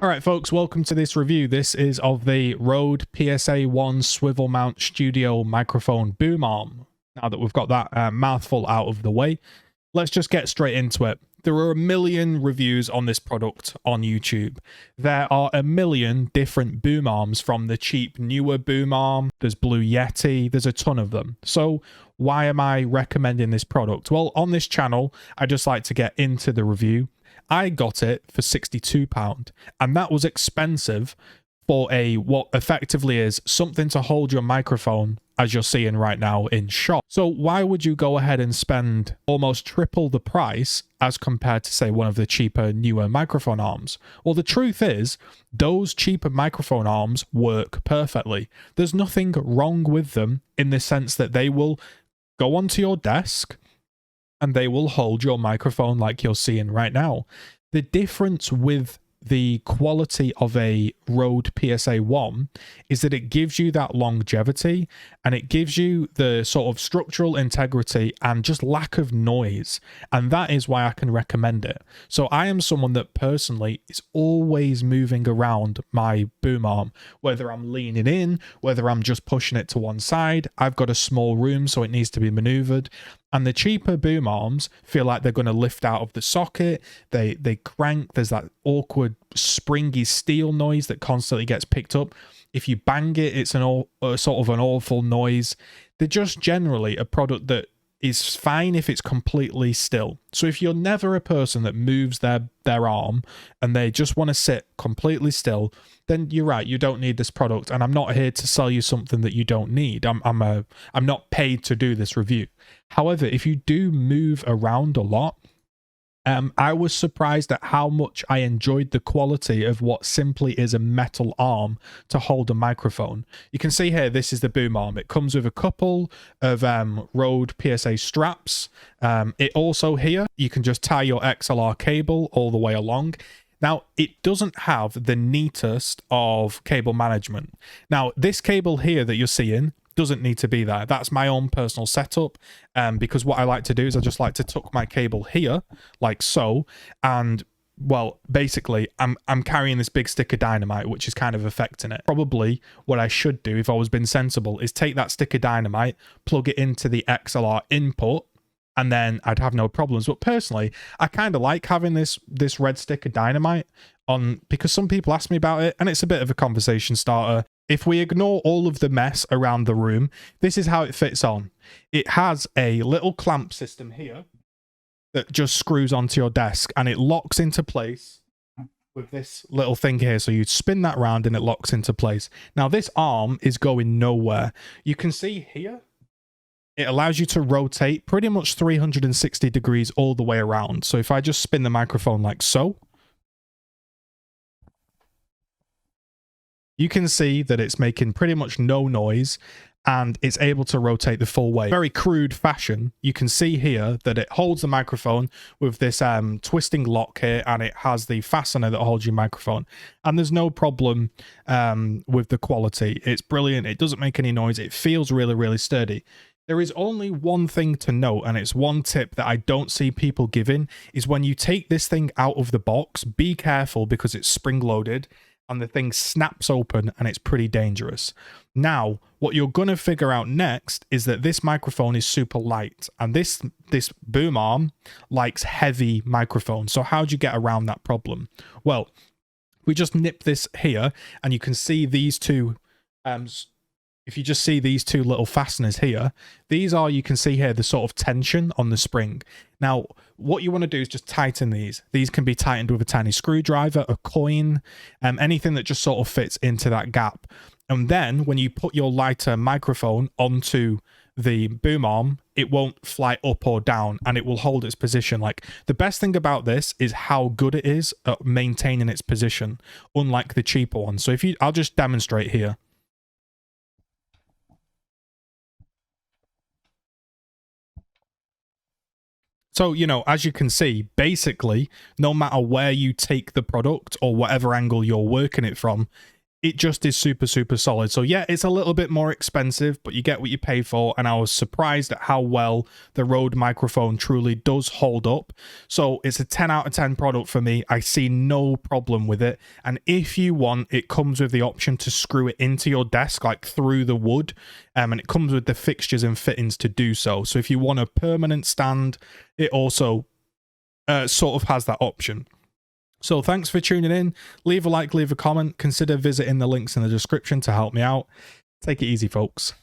All right, folks, welcome to this review. This is of the Rode PSA 1 swivel mount studio microphone boom arm. Now that we've got that mouthful out of the way, let's just get straight into it. There are a million reviews on this product on YouTube. There are a million different boom arms, from the cheap newer boom arm, there's Blue Yeti, there's a ton of them. So why am I recommending this product? Well, on this channel, I just like to get into the review. I got it for £62, and that was expensive for what effectively is something to hold your microphone, as you're seeing right now in shot. So why would you go ahead and spend almost triple the price as compared to, say, one of the cheaper, newer microphone arms? Well, the truth is, those cheaper microphone arms work perfectly. There's nothing wrong with them in the sense that they will go onto your desk and they will hold your microphone like you're seeing right now. The difference with the quality of a Rode PSA 1 is that it gives you that longevity, and it gives you the sort of structural integrity and just lack of noise, and that is why I can recommend it. So I am someone that personally is always moving around my boom arm, whether I'm leaning in, whether I'm just pushing it to one side. I've got a small room, so it needs to be maneuvered. And the cheaper boom arms feel like they're going to lift out of the socket. They crank. There's that awkward springy steel noise that constantly gets picked up. If you bang it, it's sort of an awful noise. They're just generally a product that is fine if it's completely still. So if you're never a person that moves their arm and they just want to sit completely still, then you're right, you don't need this product. And I'm not here to sell you something that you don't need. I'm not paid to do this review. However, if you do move around a lot, I was surprised at how much I enjoyed the quality of what simply is a metal arm to hold a microphone. You can see here, this is the boom arm. It comes with a couple of Rode PSA straps. It also here, you can just tie your XLR cable all the way along. Now, it doesn't have the neatest of cable management. Now, this cable here that you're seeing doesn't need to be there. That's my own personal setup, because what I like to do is I just like to tuck my cable here, like so, and, well, basically, I'm carrying this big stick of dynamite, which is kind of affecting it. Probably what I should do, if I was being sensible, is take that stick of dynamite, plug it into the XLR input, and then I'd have no problems. But personally, I kind of like having this red stick of dynamite on, because some people ask me about it, and it's a bit of a conversation starter. If we ignore all of the mess around the room, this is how it fits on. It has a little clamp system here that just screws onto your desk, and it locks into place with this little thing here. So you spin that round and it locks into place. Now this arm is going nowhere. You can see here, it allows you to rotate pretty much 360 degrees all the way around. So if I just spin the microphone like so, you can see that it's making pretty much no noise, and it's able to rotate the full way. Very crude fashion. You can see here that it holds the microphone with this twisting lock here, and it has the fastener that holds your microphone. And there's no problem with the quality. It's brilliant. It doesn't make any noise. It feels really, really sturdy. There is only one thing to note, and it's one tip that I don't see people giving, is when you take this thing out of the box, be careful, because it's spring-loaded, and the thing snaps open, and it's pretty dangerous. Now, what you're going to figure out next is that this microphone is super light, and this boom arm likes heavy microphones. So how do you get around that problem? Well, we just nip this here, and you can see these two, if you just see these two little fasteners here, these are, you can see here, the sort of tension on the spring. Now, what you want to do is just tighten these. These can be tightened with a tiny screwdriver, a coin, anything that just sort of fits into that gap. And then when you put your lighter microphone onto the boom arm, it won't fly up or down, and it will hold its position. Like, the best thing about this is how good it is at maintaining its position, unlike the cheaper one. So I'll just demonstrate here. So, you know, as you can see, basically, no matter where you take the product or whatever angle you're working it from, it just is super, super solid. So yeah, it's a little bit more expensive, but you get what you pay for. And I was surprised at how well the Rode microphone truly does hold up. So it's a 10 out of 10 product for me. I see no problem with it. And if you want, it comes with the option to screw it into your desk, like through the wood. And it comes with the fixtures and fittings to do so. So if you want a permanent stand, it also sort of has that option. So thanks for tuning in. Leave a like, leave a comment. Consider visiting the links in the description to help me out. Take it easy, folks.